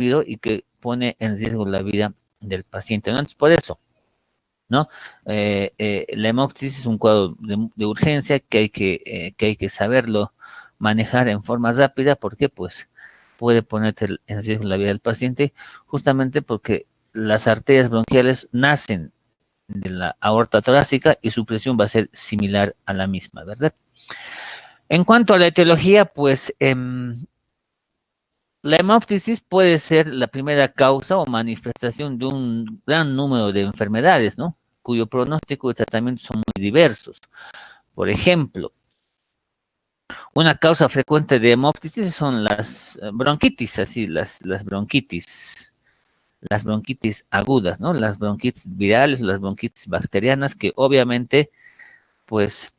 rápido y que pone en riesgo la vida del paciente, ¿no? Entonces, por eso, ¿no? La hemoptisis es un cuadro de urgencia que hay que saberlo manejar en forma rápida, porque pues puede ponerte en riesgo la vida del paciente, justamente porque las arterias bronquiales nacen de la aorta torácica y su presión va a ser similar a la misma, ¿verdad? En cuanto a la etiología, pues la hemoptisis puede ser la primera causa o manifestación de un gran número de enfermedades, ¿no? Cuyo pronóstico y tratamiento son muy diversos. Por ejemplo, una causa frecuente de hemoptisis son las bronquitis, así, las bronquitis agudas, ¿no? Las bronquitis virales, las bronquitis bacterianas, que obviamente, pues,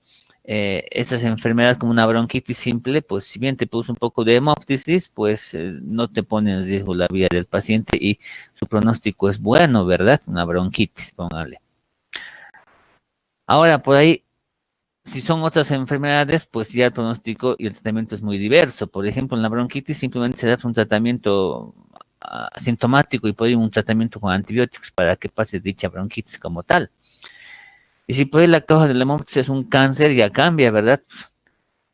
estas enfermedades como una bronquitis simple, pues si bien te produce un poco de hemoptisis, pues no te pone en riesgo la vida del paciente y su pronóstico es bueno, ¿verdad? Una bronquitis, póngale. Ahora, por ahí, si son otras enfermedades, pues ya el pronóstico y el tratamiento es muy diverso. Por ejemplo, en la bronquitis simplemente se da un tratamiento asintomático y puede ir un tratamiento con antibióticos para que pase dicha bronquitis como tal. Y si por ahí la causa de la hemoptisis es un cáncer, ya cambia, ¿verdad?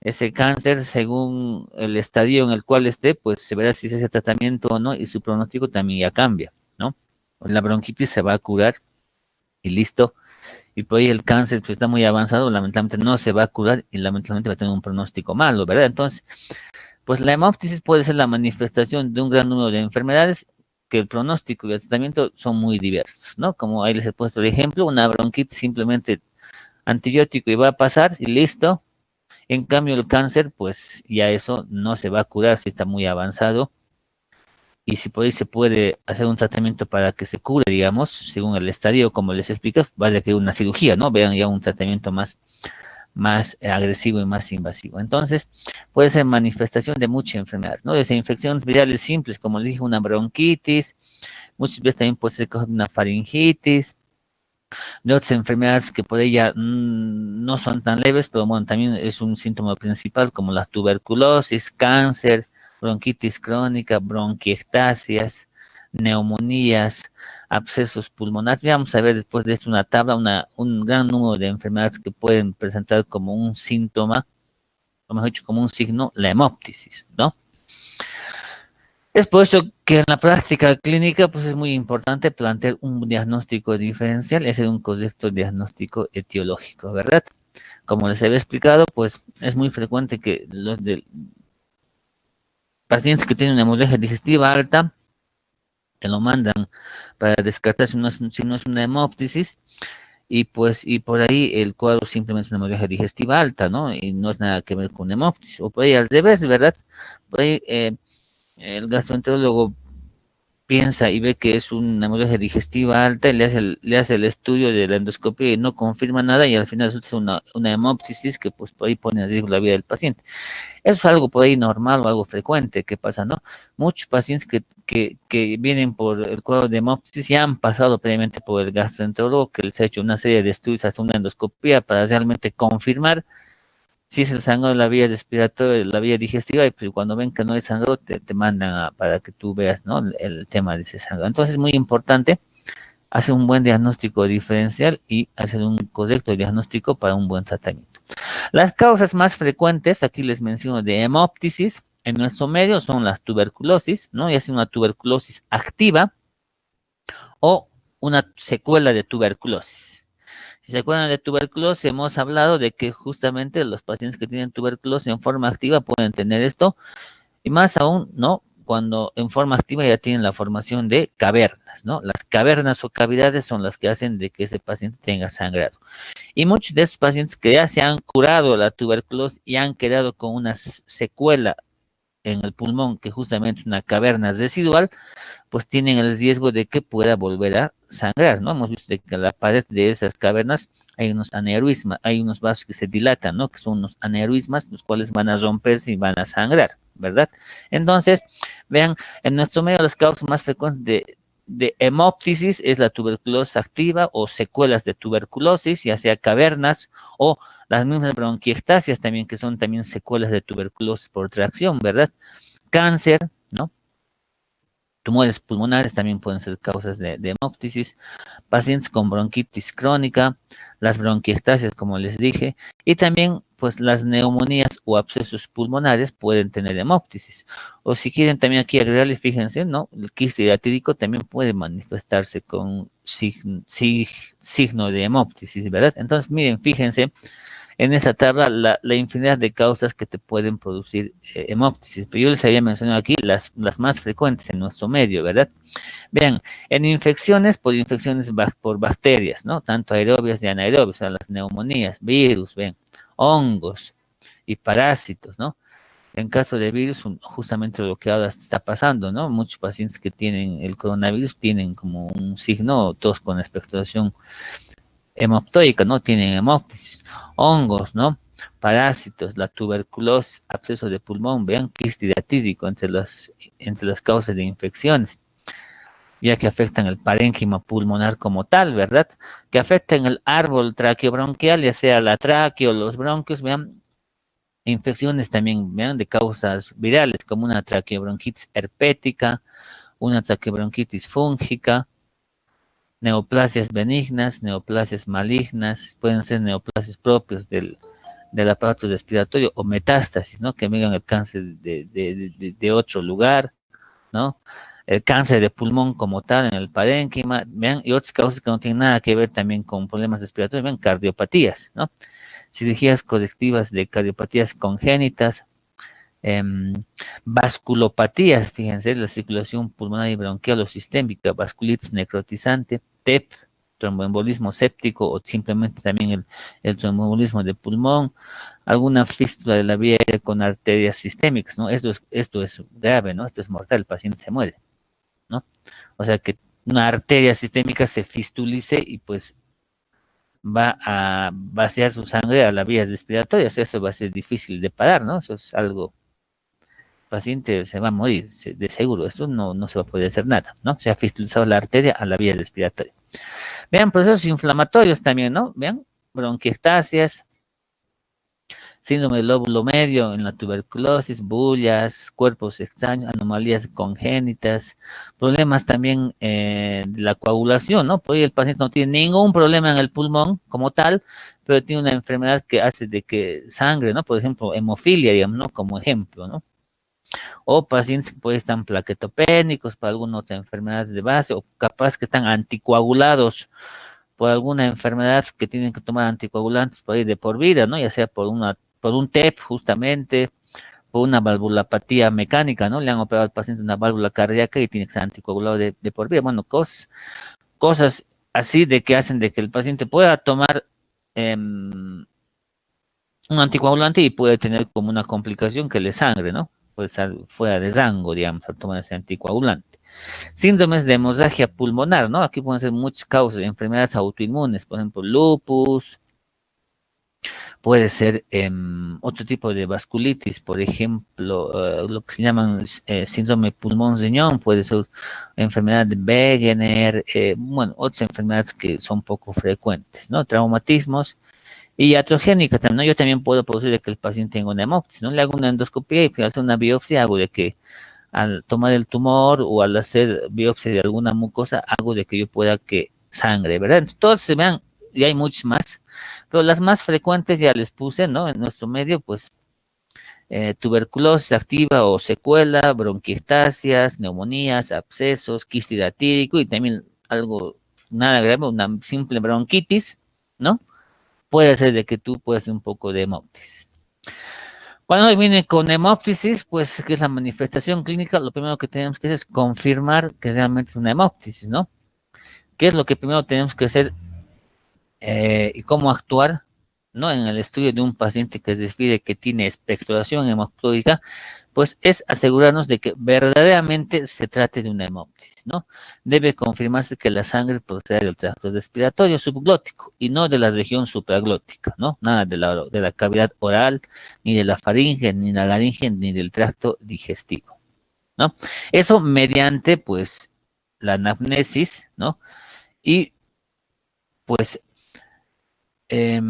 Ese cáncer, según el estadio en el cual esté, pues se verá si se hace tratamiento o no y su pronóstico también ya cambia, ¿no? La bronquitis se va a curar y listo. Y por ahí el cáncer pues, está muy avanzado, lamentablemente no se va a curar y lamentablemente va a tener un pronóstico malo, ¿verdad? Entonces, pues la hemoptisis puede ser la manifestación de un gran número de enfermedades que el pronóstico y el tratamiento son muy diversos, ¿no? Como ahí les he puesto el ejemplo, una bronquitis simplemente antibiótico y va a pasar y listo. En cambio, el cáncer, pues ya eso no se va a curar si está muy avanzado. Y si por ahí se puede hacer un tratamiento para que se cure, digamos, según el estadio, como les explico, va a requerir una cirugía, ¿no? Vean ya un tratamiento más agresivo y más invasivo. Entonces, puede ser manifestación de mucha enfermedad, ¿no? Desde infecciones virales simples, como les dije, una bronquitis, muchas veces también puede ser una faringitis, de otras enfermedades que por ella no son tan leves, pero bueno, también es un síntoma principal, como la tuberculosis, cáncer, bronquitis crónica, bronquiectasias, neumonías, abscesos pulmonares. Vamos a ver después de esto una tabla, un gran número de enfermedades que pueden presentar como un síntoma, o mejor dicho, como un signo, la hemoptisis, ¿no? Es por eso que en la práctica clínica pues es muy importante plantear un diagnóstico diferencial y hacer un correcto diagnóstico etiológico, ¿verdad? Como les había explicado, pues es muy frecuente que los pacientes que tienen una hemorragia digestiva alta te lo mandan para descartar si no es una hemoptisis y pues y por ahí el cuadro simplemente es una hemorragia digestiva alta, ¿no? Y no es nada que ver con hemoptisis. O por ahí al revés, ¿verdad? Por ahí el gastroenterólogo piensa y ve que es una hemorragia digestiva alta y le hace el estudio de la endoscopia y no confirma nada y al final resulta una hemoptisis que pues por ahí pone en riesgo la vida del paciente. Eso es algo por ahí normal o algo frecuente que pasa, ¿no? Muchos pacientes que vienen por el cuadro de hemoptisis ya han pasado previamente por el gastroenterólogo que les ha hecho una serie de estudios, hasta una endoscopia para realmente confirmar si es el sangrado de la vía respiratoria, la vía digestiva, y pues cuando ven que no es sangrado, te mandan para que tú veas, ¿no? El tema de ese sangrado. Entonces es muy importante hacer un buen diagnóstico diferencial y hacer un correcto diagnóstico para un buen tratamiento. Las causas más frecuentes, aquí les menciono, de hemoptisis en nuestro medio son las tuberculosis, ¿no? Ya sea una tuberculosis activa o una secuela de tuberculosis. Si se acuerdan de tuberculosis, hemos hablado de que justamente los pacientes que tienen tuberculosis en forma activa pueden tener esto, y más aún, ¿no? Cuando en forma activa ya tienen la formación de cavernas, ¿no? Las cavernas o cavidades son las que hacen de que ese paciente tenga sangrado. Y muchos de esos pacientes que ya se han curado la tuberculosis y han quedado con una secuela en el pulmón, que justamente es una caverna residual, pues tienen el riesgo de que pueda volver a sangrar, ¿no? Hemos visto de que en la pared de esas cavernas hay unos aneurismas, hay unos vasos que se dilatan, ¿no? Que son unos aneurismas, los cuales van a romperse y van a sangrar, ¿verdad? Entonces, vean, en nuestro medio las causas más frecuentes de hemoptisis es la tuberculosis activa o secuelas de tuberculosis, ya sea cavernas o las mismas bronquiectasias también, que son también secuelas de tuberculosis por tracción, ¿verdad? Cáncer, ¿no? tumores pulmonares también pueden ser causas de hemóptisis, pacientes con bronquitis crónica, las bronquiectasias, como les dije, y también pues las neumonías o abscesos pulmonares pueden tener hemóptisis. O si quieren también aquí agregarle, fíjense, ¿no? El quiste hidratídico también puede manifestarse con signo de hemóptisis, ¿verdad? Entonces, miren, fíjense en esa tabla la infinidad de causas que te pueden producir hemóptisis. Pero yo les había mencionado aquí las más frecuentes en nuestro medio, ¿verdad? Vean, en infecciones, por infecciones por bacterias, ¿no? Tanto aerobias y anaerobias, o sea, las neumonías, virus, ven, hongos y parásitos, ¿no? En caso de virus, justamente lo que ahora está pasando, ¿no? Muchos pacientes que tienen el coronavirus tienen como un signo, tos con expectoración hemoptóica, ¿no? Tienen hemóptisis, hongos, ¿no? Parásitos, la tuberculosis, absceso de pulmón, vean, quiste hidratídico entre las causas de infecciones, ya que afectan el parénquima pulmonar como tal, ¿verdad? Que afectan el árbol traqueobronquial, ya sea la tráquea o los bronquios, vean, infecciones también, vean, de causas virales, como una traqueobronquitis herpética, una traqueobronquitis fúngica, neoplasias benignas, neoplasias malignas, pueden ser neoplasias propios del aparato respiratorio o metástasis, ¿no? Que vengan el cáncer de otro lugar, ¿no? El cáncer de pulmón como tal en el parénquima, vean, y otras causas que no tienen nada que ver también con problemas respiratorios, vean, cardiopatías, ¿no? Cirugías correctivas de cardiopatías congénitas, eh, vasculopatías, fíjense, la circulación pulmonar y bronquial o sistémica, vasculitis necrotizante, TEP, tromboembolismo séptico o simplemente también el tromboembolismo de pulmón, alguna fístula de la vía aérea con arterias sistémicas, ¿no? Esto es grave, ¿no? Esto es mortal, el paciente se muere, ¿no? O sea que una arteria sistémica se fistulice y pues va a vaciar su sangre a las vías respiratorias, eso va a ser difícil de parar, ¿no? Eso es algo, el paciente se va a morir, de seguro, esto no se va a poder hacer nada, ¿no? Se ha fistulizado la arteria a la vía respiratoria. Vean, procesos inflamatorios también, ¿no? Vean, bronquiectasias, síndrome del lóbulo medio en la tuberculosis, bullas, cuerpos extraños, anomalías congénitas, problemas también de la coagulación, ¿no? Porque el paciente no tiene ningún problema en el pulmón como tal, pero tiene una enfermedad que hace de que sangre, ¿no? Por ejemplo, hemofilia, digamos, ¿no? Como ejemplo, ¿no? O pacientes que pues están plaquetopénicos para alguna otra enfermedad de base, o capaz que están anticoagulados por alguna enfermedad que tienen que tomar anticoagulantes por ahí de por vida, ¿no? Ya sea por un TEP justamente, por una valvulopatía mecánica, ¿no? Le han operado al paciente una válvula cardíaca y tiene que ser anticoagulado de por vida. Bueno, cosas así de que hacen de que el paciente pueda tomar un anticoagulante y puede tener como una complicación que le sangre, ¿no? Puede estar fuera de rango, digamos, al tomar ese anticoagulante. Síndromes de hemorragia pulmonar, ¿no? Aquí pueden ser muchas causas, enfermedades autoinmunes, por ejemplo, lupus, puede ser otro tipo de vasculitis, por ejemplo, lo que se llaman síndrome pulmón-riñón, puede ser enfermedad de Wegener, bueno, otras enfermedades que son poco frecuentes, ¿no? Traumatismos y iatrogénica también, ¿no? Yo también puedo producir de que el paciente tenga una hemoptisis, ¿no? Le hago una endoscopia y hacer una biopsia, hago de que al tomar el tumor o al hacer biopsia de alguna mucosa, hago de que yo pueda que sangre, ¿verdad? Entonces, todos se vean, y hay muchos más, pero las más frecuentes ya les puse, ¿no? En nuestro medio, pues, tuberculosis activa o secuela, bronquiectasias, neumonías, abscesos, quiste hidratídico y también algo, nada grave, una simple bronquitis, ¿no? Puede ser de que tú puedas tener un poco de hemoptisis. Cuando viene con hemoptisis, pues, que es la manifestación clínica, lo primero que tenemos que hacer es confirmar que realmente es una hemoptisis, ¿no? ¿Qué es lo que primero tenemos que hacer y cómo actuar, ¿no? En el estudio de un paciente que se describe que tiene expectoración hemoptóica, pues es asegurarnos de que verdaderamente se trate de una hemoptisis, ¿no? Debe confirmarse que la sangre procede del tracto respiratorio subglótico y no de la región supraglótica, ¿no? Nada de la cavidad oral, ni de la faringe, ni de la laringe, ni del tracto digestivo, ¿no? Eso mediante, pues, la anamnesis, ¿no? Y, pues, eh,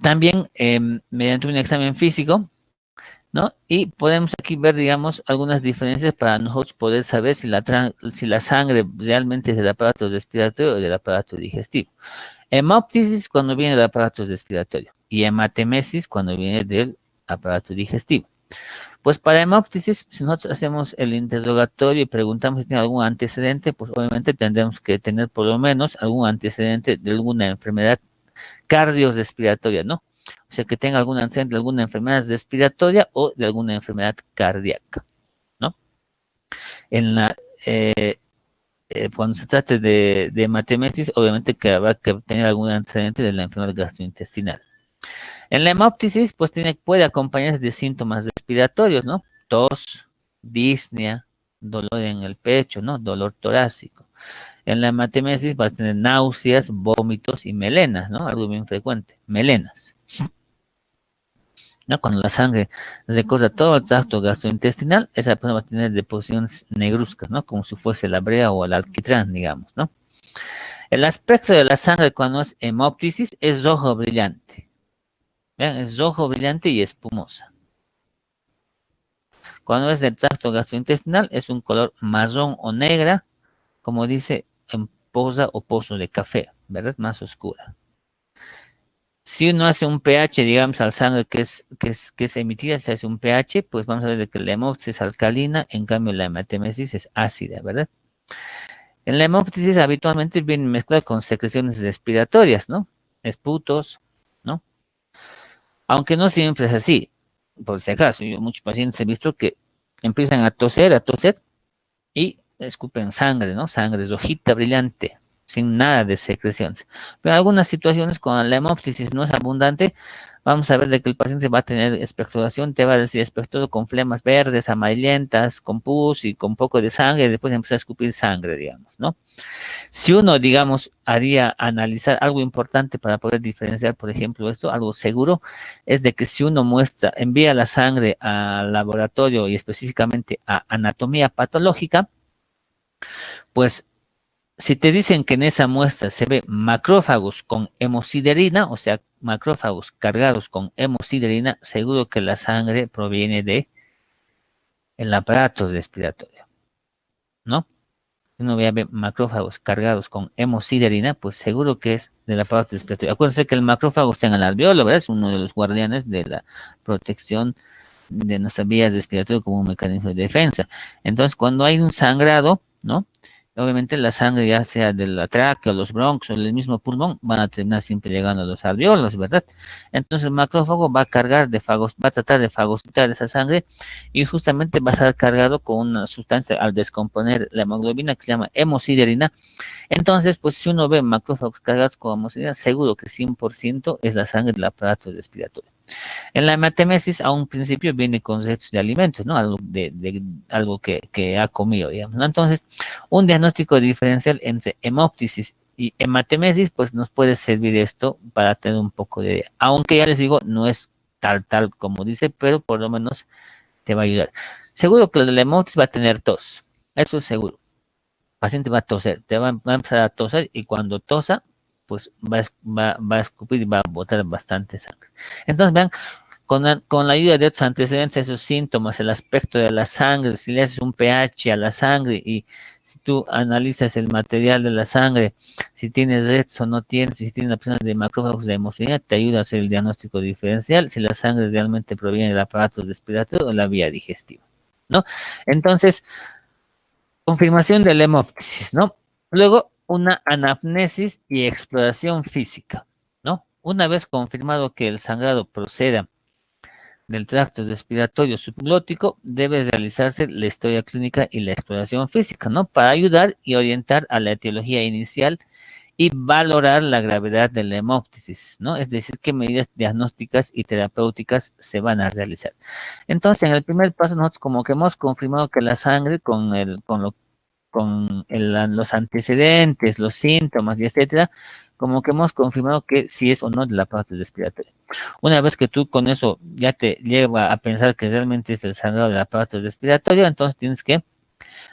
también mediante un examen físico ¿no? Y podemos aquí ver, digamos, algunas diferencias para nosotros poder saber si si la sangre realmente es del aparato respiratorio o del aparato digestivo. Hemóptisis cuando viene del aparato respiratorio y hematemesis cuando viene del aparato digestivo. Pues para hemóptisis, si nosotros hacemos el interrogatorio y preguntamos si tiene algún antecedente, pues obviamente tendremos que tener por lo menos algún antecedente de alguna enfermedad cardiorrespiratoria, ¿no? O sea, que tenga algún antecedente de alguna enfermedad respiratoria o de alguna enfermedad cardíaca, ¿no? En la, cuando se trate de hematemesis, obviamente que habrá que tener algún antecedente de la enfermedad gastrointestinal. En la hemóptisis, pues puede acompañarse de síntomas respiratorios, ¿no? Tos, disnea, dolor en el pecho, ¿no? Dolor torácico. En la hematemesis va a tener náuseas, vómitos y melenas, ¿no? Algo bien frecuente, melenas. ¿No? Cuando la sangre recorre todo el tracto gastrointestinal, esa persona va a tener deposiciones negruzcas, ¿no? Como si fuese la brea o el alquitrán, digamos, ¿no? El aspecto de la sangre cuando es hemóptisis es rojo brillante. ¿Vean? Es rojo brillante y espumosa. Cuando es del tracto gastrointestinal es un color marrón o negra, como dice en poza o pozo de café, ¿verdad? Más oscura. Si uno hace un pH, digamos, al sangre que es emitida, se hace un pH, pues vamos a ver que la hemóptisis es alcalina, en cambio la hematemesis es ácida, ¿verdad? En la hemóptisis habitualmente viene mezclada con secreciones respiratorias, ¿no? Esputos, ¿no? Aunque no siempre es así. Por si acaso, yo muchos pacientes he visto que empiezan a toser y escupen sangre, ¿no? Sangre rojita, brillante, sin nada de secreciones. Pero en algunas situaciones, cuando la hemóptisis no es abundante, vamos a ver de que el paciente va a tener expectoración, te va a decir expectorado con flemas verdes, amarillentas, con pus y con poco de sangre, y después empieza a escupir sangre, digamos, ¿no? Si uno, digamos, haría analizar algo importante para poder diferenciar, por ejemplo, esto, algo seguro, es de que si uno envía la sangre al laboratorio y específicamente a anatomía patológica, pues si te dicen que en esa muestra se ve macrófagos con hemosiderina, o sea, macrófagos cargados con hemosiderina, seguro que la sangre proviene de el aparato respiratorio, ¿no? Si uno ve macrófagos cargados con hemosiderina, pues seguro que es del aparato respiratorio. Acuérdense que el macrófago está en el alveolo, ¿verdad? Es uno de los guardianes de la protección de nuestras vías respiratorias como un mecanismo de defensa. Entonces, cuando hay un sangrado, ¿no? Obviamente la sangre, ya sea de la tráquea, los bronquios o el mismo pulmón, van a terminar siempre llegando a los alveolos, ¿verdad? Entonces el macrófago va a cargar va a tratar de fagocitar esa sangre y justamente va a estar cargado con una sustancia al descomponer la hemoglobina que se llama hemosiderina. Entonces, pues si uno ve macrófagos cargados con hemosiderina, seguro que 100% es la sangre del aparato respiratorio. En la hematemesis, a un principio viene con restos de alimentos, ¿no? Algo que ha comido, digamos, ¿no? Entonces, un diagnóstico diferencial entre hemóptisis y hematemesis, pues nos puede servir esto para tener un poco de idea. Aunque ya les digo, no es tal como dice, pero por lo menos te va a ayudar. Seguro que la hemóptisis va a tener tos, eso es seguro. El paciente va a toser, va a empezar a toser y cuando tosa, pues va a escupir y va a botar bastante sangre. Entonces, vean, con la ayuda de otros antecedentes, esos síntomas, el aspecto de la sangre, si le haces un pH a la sangre y si tú analizas el material de la sangre, si tienes restos o no tienes, si tienes la presencia de macrófagos de hemosiderina, te ayuda a hacer el diagnóstico diferencial, si la sangre realmente proviene del aparato respiratorio o la vía digestiva, ¿no? Entonces, confirmación de la hemóptisis, ¿no? Luego, una anamnesis y exploración física, ¿no? Una vez confirmado que el sangrado proceda del tracto respiratorio subglótico, debe realizarse la historia clínica y la exploración física, ¿no? Para ayudar y orientar a la etiología inicial y valorar la gravedad de la hemóptisis, ¿no? Es decir, qué medidas diagnósticas y terapéuticas se van a realizar. Entonces, en el primer paso, nosotros como que hemos confirmado que la sangre los antecedentes, los síntomas y etcétera, como que hemos confirmado que si es o no de la parte respiratoria. Una vez que tú con eso ya te lleva a pensar que realmente es el sangrado del aparato respiratorio, entonces tienes que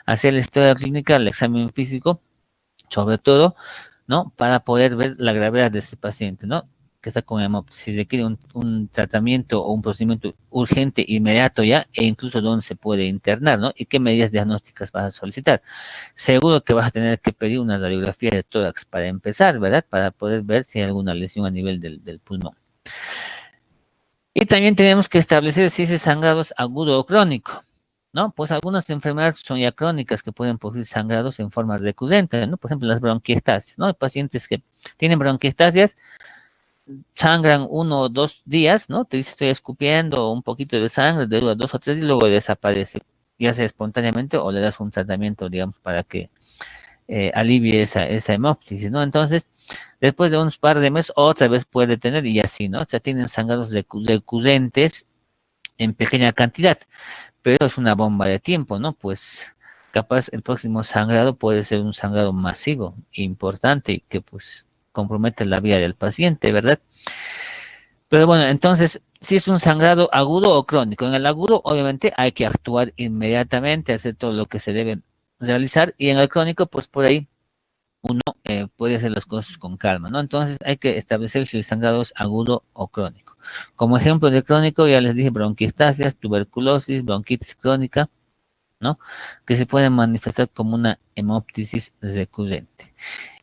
hacer la historia clínica, el examen físico, sobre todo, ¿no? Para poder ver la gravedad de ese paciente, ¿no? que está con hemoptisis requiere un tratamiento o un procedimiento urgente, inmediato ya, e incluso dónde se puede internar, ¿no? Y qué medidas diagnósticas vas a solicitar. Seguro que vas a tener que pedir una radiografía de tórax para empezar, ¿verdad? Para poder ver si hay alguna lesión a nivel del pulmón. Y también tenemos que establecer si ese sangrado es agudo o crónico, ¿no? Pues algunas enfermedades son ya crónicas que pueden producir sangrados en forma recurrente, ¿no? Por ejemplo, las bronquiectasias, ¿no? Hay pacientes que tienen bronquiectasias, sangran 1 o 2 días, ¿no? Te dice, estoy escupiendo un poquito de sangre, dura 2 o 3 días y luego desaparece, ya sea espontáneamente o le das un tratamiento, digamos, para que alivie esa hemoptisis, ¿no? Entonces, después de unos par de meses, otra vez puede tener y así, ¿no? O sea, tienen sangrados recurrentes en pequeña cantidad, pero es una bomba de tiempo, ¿no? Pues capaz el próximo sangrado puede ser un sangrado masivo, importante y que pues compromete la vida del paciente, ¿verdad? Pero bueno, entonces, si es un sangrado agudo o crónico, en el agudo obviamente hay que actuar inmediatamente, hacer todo lo que se debe realizar, y en el crónico, pues por ahí uno puede hacer las cosas con calma, ¿no? Entonces hay que establecer si el sangrado es agudo o crónico. Como ejemplo de crónico, ya les dije bronquiectasias, tuberculosis, bronquitis crónica, ¿no? Que se pueden manifestar como una hemoptisis recurrente.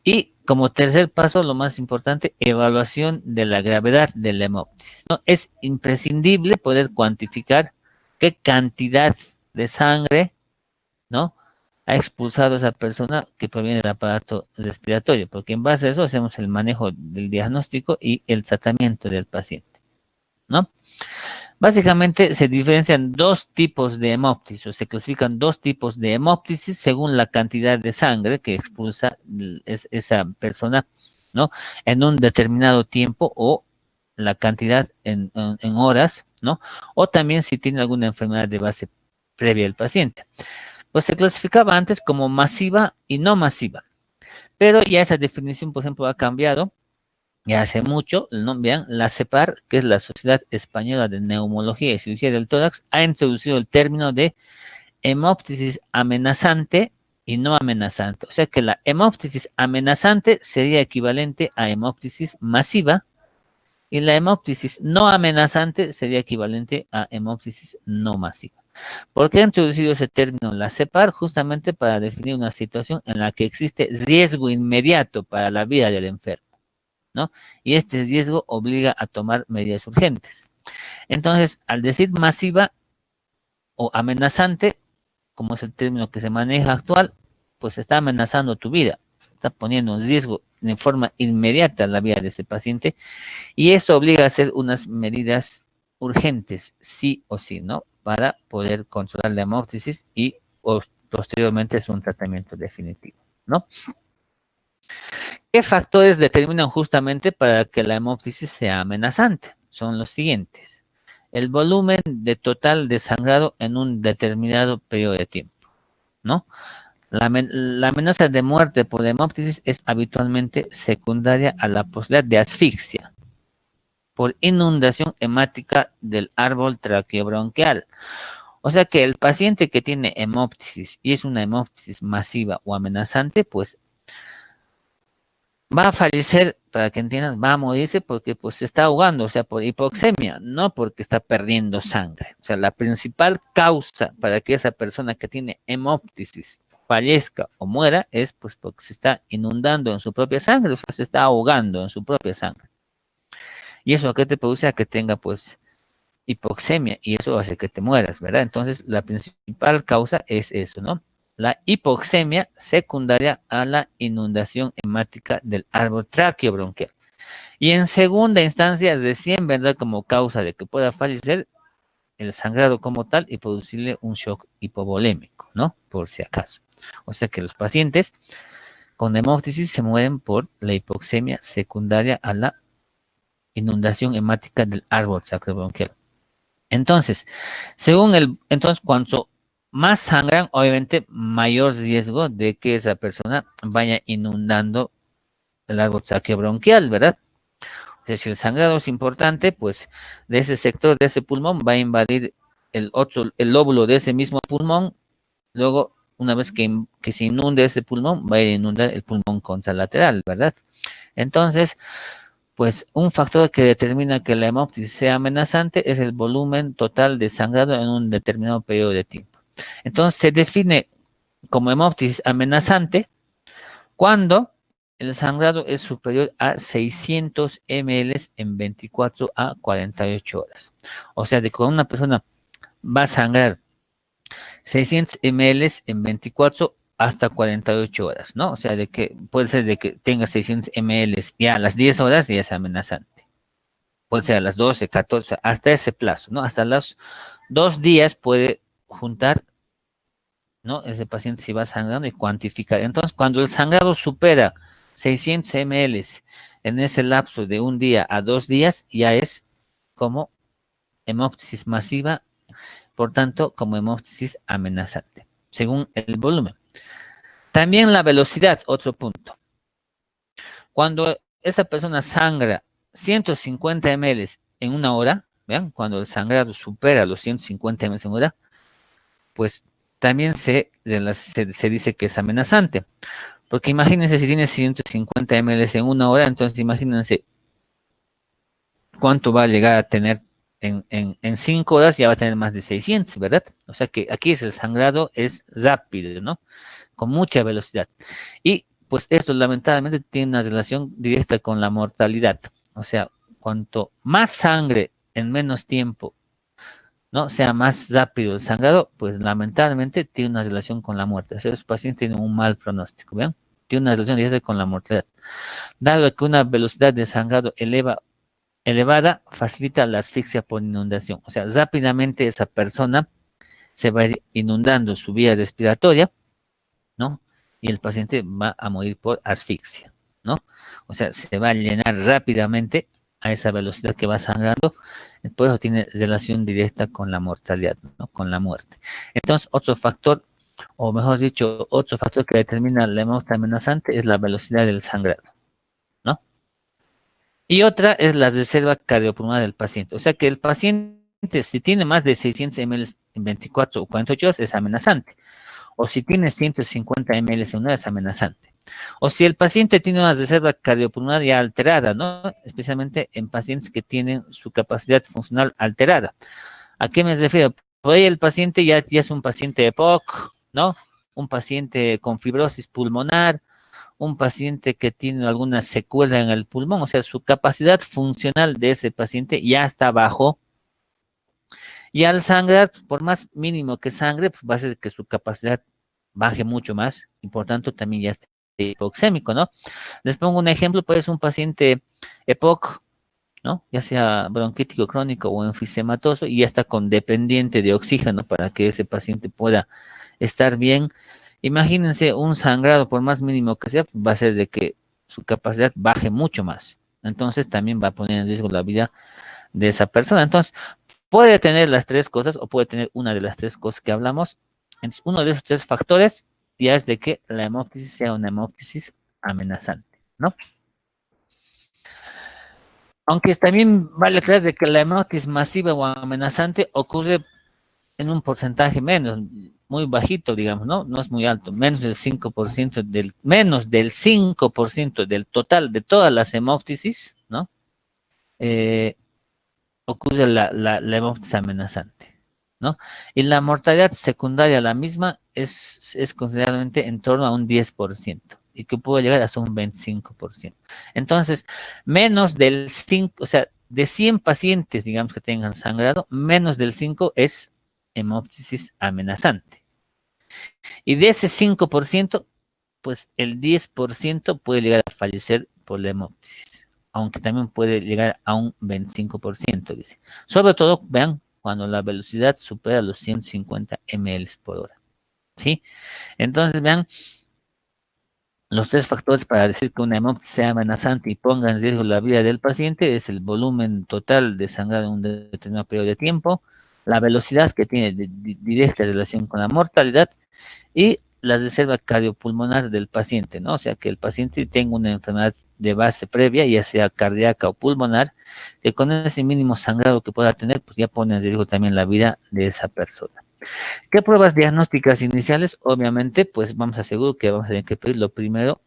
Y como tercer paso, lo más importante, evaluación de la gravedad de la hemoptisis, ¿no? Es imprescindible poder cuantificar qué cantidad de sangre, ¿no?, ha expulsado esa persona que proviene del aparato respiratorio, porque en base a eso hacemos el manejo del diagnóstico y el tratamiento del paciente, ¿no? Básicamente se diferencian dos tipos de hemoptisis, o se clasifican dos tipos de hemoptisis según la cantidad de sangre que expulsa esa persona, ¿no?, en un determinado tiempo, o la cantidad en horas, ¿no? O también si tiene alguna enfermedad de base previa al paciente. Pues se clasificaba antes como masiva y no masiva, pero ya esa definición, por ejemplo, ha cambiado. Ya hace mucho, ¿no? Vean, la CEPAR, que es la Sociedad Española de Neumología y Cirugía del Tórax, ha introducido el término de hemoptisis amenazante y no amenazante. O sea que la hemoptisis amenazante sería equivalente a hemoptisis masiva, y la hemoptisis no amenazante sería equivalente a hemoptisis no masiva. ¿Por qué ha introducido ese término la CEPAR? Justamente para definir una situación en la que existe riesgo inmediato para la vida del enfermo, ¿no? Y este riesgo obliga a tomar medidas urgentes. Entonces, al decir masiva o amenazante, como es el término que se maneja actual, pues está amenazando tu vida, está poniendo en riesgo de forma inmediata la vida de ese paciente, y eso obliga a hacer unas medidas urgentes, sí o sí, ¿no?, para poder controlar la hemoptisis y posteriormente es un tratamiento definitivo, ¿no? ¿Qué factores determinan justamente para que la hemoptisis sea amenazante? Son los siguientes: el volumen de total de sangrado en un determinado periodo de tiempo, ¿no? La amenaza de muerte por hemoptisis es habitualmente secundaria a la posibilidad de asfixia por inundación hemática del árbol traqueobronquial. O sea que el paciente que tiene hemoptisis y es una hemoptisis masiva o amenazante, pues va a fallecer, para que entiendan, va a morirse porque pues se está ahogando, o sea, por hipoxemia, no porque está perdiendo sangre. O sea, la principal causa para que esa persona que tiene hemoptisis fallezca o muera es pues porque se está inundando en su propia sangre, o sea, se está ahogando en su propia sangre. Y eso que te produce a que tenga pues hipoxemia, y eso hace que te mueras, ¿verdad? Entonces, la principal causa es eso, ¿no? La hipoxemia secundaria a la inundación hemática del árbol traqueobronquial. Y en segunda instancia, recién vendrá como causa de que pueda fallecer el sangrado como tal y producirle un shock hipovolémico, ¿no? Por si acaso. O sea que los pacientes con hemoptisis se mueren por la hipoxemia secundaria a la inundación hemática del árbol traqueobronquial. Entonces, entonces, cuanto más sangran, obviamente mayor riesgo de que esa persona vaya inundando el árbol traqueobronquial, ¿verdad? O sea, si el sangrado es importante, pues de ese sector, de ese pulmón, va a invadir el lóbulo de ese mismo pulmón. Luego, una vez que se inunde ese pulmón, va a inundar el pulmón contralateral, ¿verdad? Entonces, Pues un factor que determina que la hemóptisis sea amenazante es el volumen total de sangrado en un determinado periodo de tiempo. Entonces se define como hemóptisis amenazante cuando el sangrado es superior a 600 ml en 24 a 48 horas. O sea, de que una persona va a sangrar 600 ml en 24 hasta 48 horas, ¿no? O sea, de que puede ser de que tenga 600 ml ya a las 10 horas ya es amenazante. Puede ser a las 12, 14, hasta ese plazo, ¿no? Hasta los 2 días puede juntar, ¿no? Ese paciente si va sangrando y cuantificar. Entonces, cuando el sangrado supera 600 ml en ese lapso de un día a 2 días, ya es como hemóptisis masiva, por tanto, como hemóptisis amenazante, según el volumen. También la velocidad, otro punto. Cuando esa persona sangra 150 ml en una hora, ¿vean? Cuando el sangrado supera los 150 ml en una hora, pues también se dice que es amenazante. Porque imagínense si tiene 150 ml en una hora, entonces imagínense cuánto va a llegar a tener en 5 horas, ya va a tener más de 600, ¿verdad? O sea que aquí el sangrado es rápido, ¿no? Con mucha velocidad. Y pues esto lamentablemente tiene una relación directa con la mortalidad. O sea, cuanto más sangre en menos tiempo, ¿no? Sea más rápido el sangrado, pues lamentablemente tiene una relación con la muerte. O sea, los pacientes tienen un mal pronóstico, ¿ven? Tiene una relación directa con la mortalidad. Dado que una velocidad de sangrado elevada facilita la asfixia por inundación. O sea, rápidamente esa persona se va a ir inundando su vía respiratoria, ¿no? Y el paciente va a morir por asfixia, ¿no? O sea, se va a llenar rápidamente a esa velocidad que va sangrando, por eso tiene relación directa con la mortalidad, ¿no? Con la muerte. Entonces, otro factor, o mejor dicho, otro factor que determina la hemorragia amenazante es la velocidad del sangrado, ¿no? Y otra es la reserva cardiopulmonar del paciente. O sea que el paciente, si tiene más de 600 ml en 24 o 48 horas, es amenazante. O si tiene 150 ml en una hora, es amenazante. O si el paciente tiene una reserva cardiopulmonar ya alterada, ¿no? Especialmente en pacientes que tienen su capacidad funcional alterada. ¿A qué me refiero? Por ahí el paciente ya es un paciente EPOC, ¿no? Un paciente con fibrosis pulmonar, un paciente que tiene alguna secuela en el pulmón, o sea, su capacidad funcional de ese paciente ya está bajo. Y al sangrar, por más mínimo que sangre, pues va a hacer que su capacidad baje mucho más y por tanto también ya esté hipoxémico, ¿no? Les pongo un ejemplo, pues un paciente EPOC, ¿no? Ya sea bronquítico crónico o enfisematoso y ya está con dependiente de oxígeno para que ese paciente pueda estar bien. Imagínense un sangrado, por más mínimo que sea, va a ser de que su capacidad baje mucho más. Entonces también va a poner en riesgo la vida de esa persona. Entonces, puede tener las tres cosas o puede tener una de las tres cosas que hablamos. Entonces, uno de esos tres factores ya es de que la hemóptisis sea una hemóptisis amenazante, ¿no? Aunque también vale creer de que la hemóptisis masiva o amenazante ocurre en un porcentaje menos, muy bajito, digamos, ¿no? No es muy alto, menos del 5% del total de todas las hemóptisis, ¿no? Eh, ocurre la hemóptisis amenazante, ¿no? Y la mortalidad secundaria, la misma, es considerablemente en torno a un 10% y que puede llegar hasta un 25%. Entonces, menos del 5, o sea, de 100 pacientes, digamos, que tengan sangrado, menos del 5 es hemóptisis amenazante. Y de ese 5%, pues el 10% puede llegar a fallecer por la hemóptisis, aunque también puede llegar a un 25%, dice. Sobre todo, vean, cuando la velocidad supera los 150 ml por hora, ¿sí? Entonces, vean, los tres factores para decir que una hemóptisis sea amenazante y ponga en riesgo la vida del paciente es el volumen total de sangrado en un determinado periodo de tiempo, la velocidad que tiene directa relación con la mortalidad y la reserva cardiopulmonar del paciente, ¿no? O sea, que el paciente tenga una enfermedad de base previa, ya sea cardíaca o pulmonar, que con ese mínimo sangrado que pueda tener, pues ya pone en riesgo también la vida de esa persona. ¿Qué pruebas diagnósticas iniciales? Obviamente, pues vamos a asegurar que vamos a tener que pedir lo primero,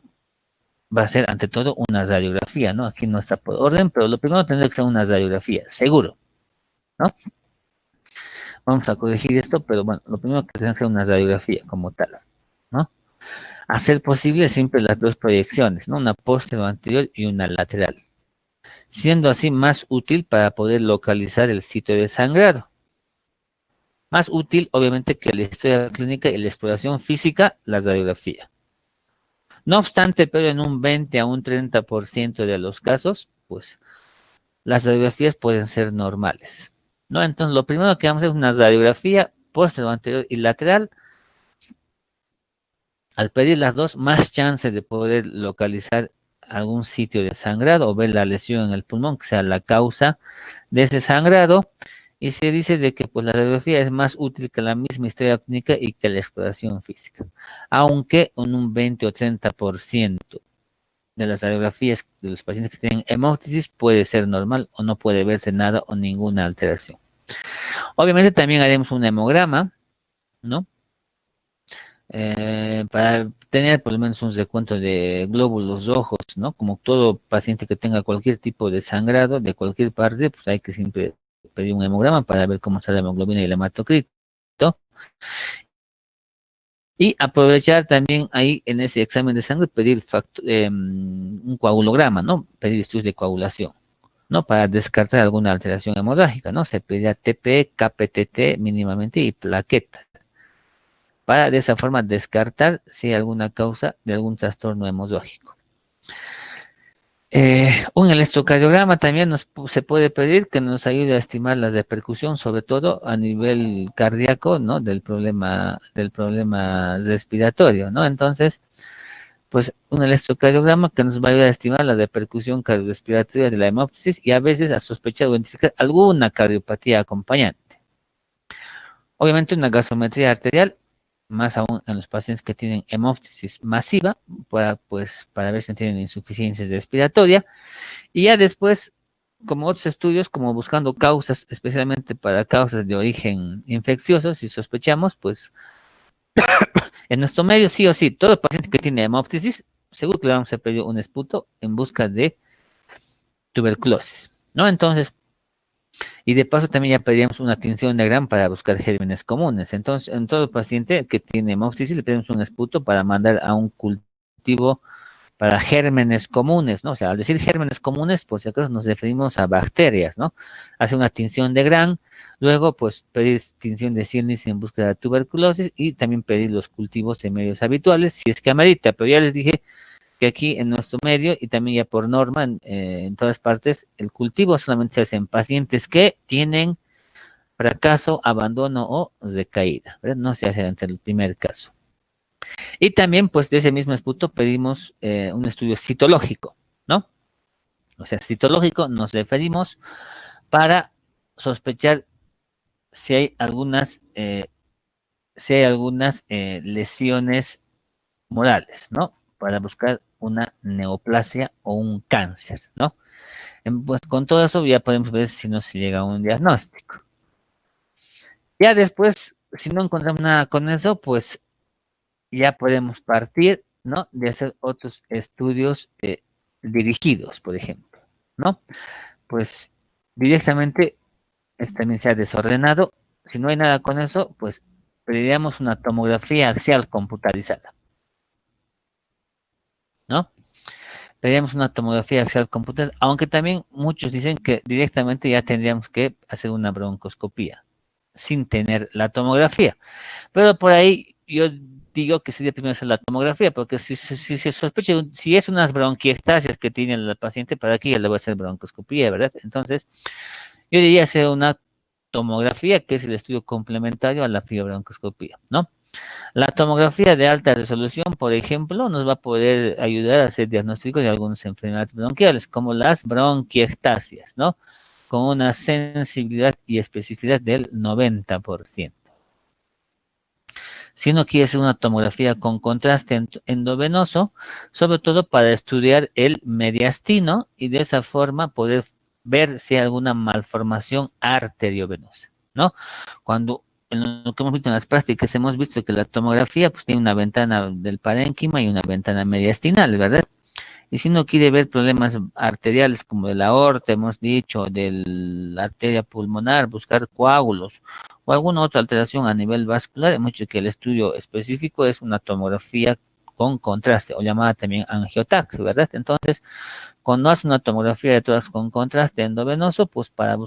va a ser ante todo una radiografía, ¿no? Aquí no está por orden, pero lo primero tendría que ser una radiografía, seguro, ¿no? Vamos a corregir esto, pero bueno, lo primero que tendría que ser una radiografía como tal, ¿no? A ser posible siempre las dos proyecciones, ¿no? Una posterior anterior y una lateral, siendo así más útil para poder localizar el sitio de sangrado. Más útil, obviamente, que la historia clínica y la exploración física, la radiografía. No obstante, pero en un 20 a un 30% de los casos, pues las radiografías pueden ser normales, ¿no? Entonces, lo primero que vamos a hacer es una radiografía posterior, anterior y lateral. Al pedir las dos, más chances de poder localizar algún sitio de sangrado o ver la lesión en el pulmón, que sea la causa de ese sangrado. Y se dice de que pues, la radiografía es más útil que la misma historia clínica y que la exploración física, aunque en un 20 o 30% de las radiografías de los pacientes que tienen hemóptisis puede ser normal o no puede verse nada o ninguna alteración. Obviamente también haremos un hemograma, ¿no? Para tener por lo menos un recuento de glóbulos rojos, ¿no? Como todo paciente que tenga cualquier tipo de sangrado de cualquier parte, pues hay que siempre pedir un hemograma para ver cómo está la hemoglobina y el hematocrito. Y aprovechar también ahí en ese examen de sangre pedir un coagulograma, ¿no? Pedir estudios de coagulación, ¿no? Para descartar alguna alteración hemorrágica, ¿no? Se pedirá TP, KPTT mínimamente y plaquetas, para de esa forma descartar si hay alguna causa de algún trastorno hemorrágico. Un electrocardiograma también se puede pedir que nos ayude a estimar la repercusión, sobre todo a nivel cardíaco, ¿no? Del problema respiratorio, ¿no? Entonces, pues un electrocardiograma que nos va a ayudar a estimar la repercusión cardiorrespiratoria de la hemoptisis y a veces a sospechar o identificar alguna cardiopatía acompañante. Obviamente una gasometría arterial, más aún en los pacientes que tienen hemoptisis masiva, para ver si tienen insuficiencia respiratoria. Y ya después, como otros estudios, como buscando causas, especialmente para causas de origen infeccioso, si sospechamos, pues en nuestro medio sí o sí, todo paciente que tiene hemoptisis, seguro que le vamos a pedir un esputo en busca de tuberculosis, ¿no? Entonces, y de paso también ya pedíamos una tinción de Gram para buscar gérmenes comunes. Entonces, en todo paciente que tiene hemoptisis le pedimos un esputo para mandar a un cultivo para gérmenes comunes, ¿no? O sea, al decir gérmenes comunes, por si acaso nos referimos a bacterias, ¿no? Hace una tinción de Gram, luego pues pedir tinción de Sirnis en búsqueda de tuberculosis y también pedir los cultivos en medios habituales, si es que amerita, pero ya les dije que aquí en nuestro medio y también ya por norma en todas partes, el cultivo solamente se hace en pacientes que tienen fracaso, abandono o recaída, ¿verdad? No se hace ante el primer caso. Y también, pues, de ese mismo esputo pedimos un estudio citológico, ¿no? O sea, citológico nos referimos para sospechar si hay algunas lesiones morales, ¿no? Para buscar una neoplasia o un cáncer, ¿no? Pues con todo eso ya podemos ver si nos llega a un diagnóstico. Ya después, si no encontramos nada con eso, pues ya podemos partir, ¿no? De hacer otros estudios dirigidos, por ejemplo, ¿no? Pues directamente también se ha desordenado. Si no hay nada con eso, pues pediríamos una tomografía axial computarizada, ¿no? Pediríamos una tomografía axial computarizada, aunque también muchos dicen que directamente ya tendríamos que hacer una broncoscopía sin tener la tomografía. Pero por ahí yo digo que sería primero hacer la tomografía, porque si se sospecha, si es unas bronquiectasias que tiene el paciente, ¿para qué ya le voy a hacer broncoscopía, verdad? Entonces, yo diría hacer una tomografía, que es el estudio complementario a la fibrobroncoscopía, ¿no? La tomografía de alta resolución, por ejemplo, nos va a poder ayudar a hacer diagnósticos de algunas enfermedades bronquiales, como las bronquiectasias, ¿no? Con una sensibilidad y especificidad del 90%. Si uno quiere hacer una tomografía con contraste endovenoso, sobre todo para estudiar el mediastino y de esa forma poder ver si hay alguna malformación arteriovenosa, ¿no? Cuando en lo que hemos visto en las prácticas hemos visto que la tomografía pues tiene una ventana del parénquima y una ventana mediastinal, ¿verdad? Y si uno quiere ver problemas arteriales como de la aorta, hemos dicho, de la arteria pulmonar, buscar coágulos o alguna otra alteración a nivel vascular, hemos dicho que el estudio específico es una tomografía con contraste, o llamada también angiotac, ¿verdad? Entonces, cuando hace una tomografía de tórax con contraste endovenoso, pues para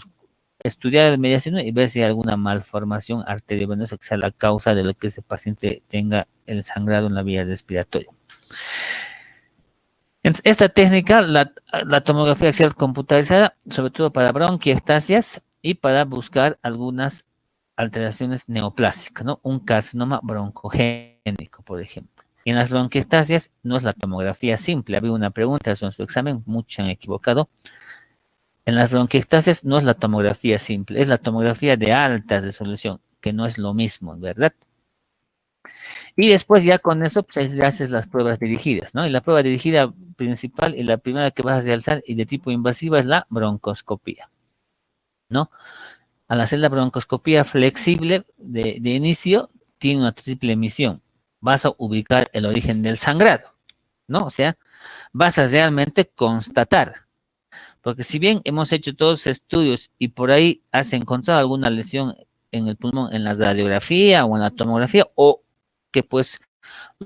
estudiar el mediastino y ver si hay alguna malformación arteriovenosa que sea la causa de lo que ese paciente tenga el sangrado en la vía respiratoria. Esta técnica, la tomografía axial computarizada, sobre todo para bronquiectasias y para buscar algunas alteraciones neoplásicas, ¿no? Un carcinoma broncogénico, por ejemplo. Y en las bronquiectasias no es la tomografía simple. Había una pregunta sobre su examen, muchos han equivocado. En las bronquiectasias no es la tomografía simple, es la tomografía de alta resolución, que no es lo mismo, ¿verdad? Y después ya con eso pues ahí haces las pruebas dirigidas, ¿no? Y la prueba dirigida principal y la primera que vas a realizar y de tipo invasiva es la broncoscopía, ¿no? Al hacer la broncoscopía flexible de inicio, tiene una triple misión. Vas a ubicar el origen del sangrado, ¿no? O sea, vas a realmente constatar. Porque si bien hemos hecho todos estudios y por ahí has encontrado alguna lesión en el pulmón, en la radiografía o en la tomografía, o que pues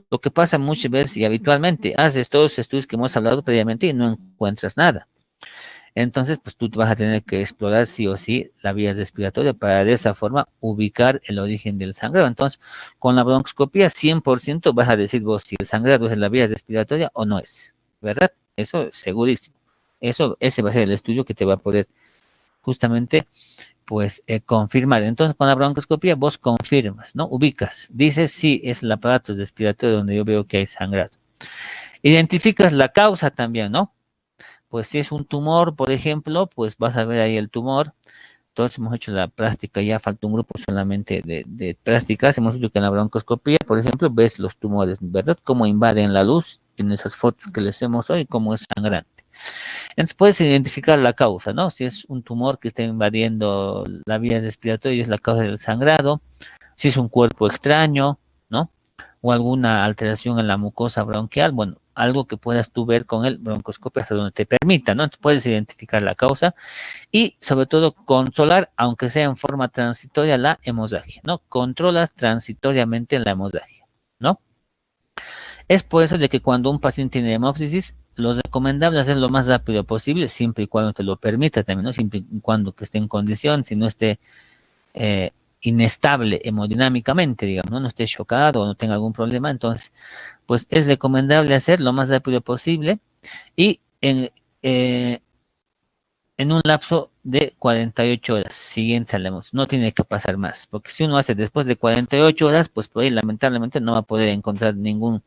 lo que pasa muchas veces y habitualmente, haces todos los estudios que hemos hablado previamente y no encuentras nada. Entonces, pues tú vas a tener que explorar sí o sí la vía respiratoria para de esa forma ubicar el origen del sangrado. Entonces, con la broncoscopía 100% vas a decir vos si el sangrado es en la vía respiratoria o no es, ¿verdad? Eso es segurísimo. Ese va a ser el estudio que te va a poder justamente pues confirmar. Entonces, con la broncoscopía vos confirmas, ¿no? Ubicas, dices sí, es el aparato respiratorio donde yo veo que hay sangrado. Identificas la causa también, ¿no? Pues si es un tumor, por ejemplo, pues vas a ver ahí el tumor. Entonces hemos hecho la práctica, ya falta un grupo solamente de prácticas. Hemos hecho que en la broncoscopía, por ejemplo, ves los tumores, ¿verdad? Cómo invaden la luz en esas fotos que les hemos hoy, cómo es sangrante. Entonces puedes identificar la causa, ¿no? Si es un tumor que está invadiendo la vía respiratoria, es la causa del sangrado. Si es un cuerpo extraño, ¿no? O alguna alteración en la mucosa bronquial, bueno, algo que puedas tú ver con el broncoscopio hasta donde te permita, ¿no? Entonces puedes identificar la causa y sobre todo controlar, aunque sea en forma transitoria, la hemorragia, ¿no? Controlas transitoriamente la hemorragia, ¿no? Es por eso de que cuando un paciente tiene hemoptisis, lo recomendable es hacer lo más rápido posible, siempre y cuando te lo permita también, ¿no? Siempre y cuando que esté en condición, si no esté eh, inestable hemodinámicamente, digamos, ¿no? No esté chocado o no tenga algún problema, entonces, pues es recomendable hacer lo más rápido posible y en un lapso de 48 horas siguientes a la emoción. No tiene que pasar más, porque si uno hace después de 48 horas, pues por ahí lamentablemente no va a poder encontrar ningún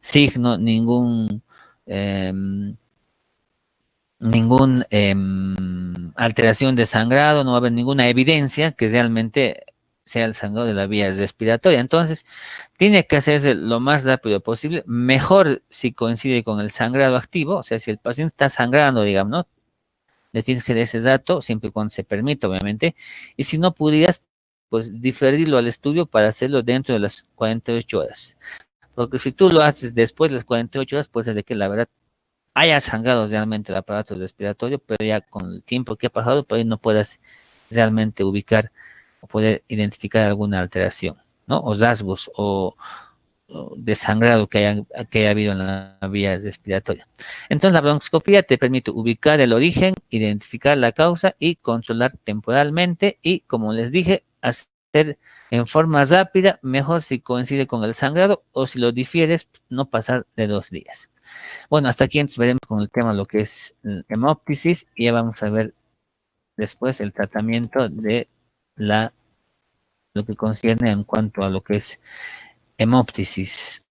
signo, eh, ningún alteración de sangrado, no va a haber ninguna evidencia que realmente sea el sangrado de la vía respiratoria. Entonces, tiene que hacerse lo más rápido posible, mejor si coincide con el sangrado activo, o sea, si el paciente está sangrando, digamos, ¿no? Le tienes que dar ese dato, siempre y cuando se permita, obviamente, y si no pudieras, pues diferirlo al estudio para hacerlo dentro de las 48 horas. Porque si tú lo haces después de las 48 horas, puede ser de que la verdad haya sangrado realmente el aparato respiratorio, pero ya con el tiempo que ha pasado, pues ahí no puedas realmente ubicar o poder identificar alguna alteración, ¿no? O rasgos o de sangrado que haya habido en la vía respiratoria. Entonces, la broncoscopía te permite ubicar el origen, identificar la causa y controlar temporalmente y, como les dije, hacer en forma rápida, mejor si coincide con el sangrado o si lo difieres, no pasar de 2 días. Bueno, hasta aquí entonces veremos con el tema lo que es hemoptisis y ya vamos a ver después el tratamiento de lo que concierne en cuanto a lo que es hemoptisis.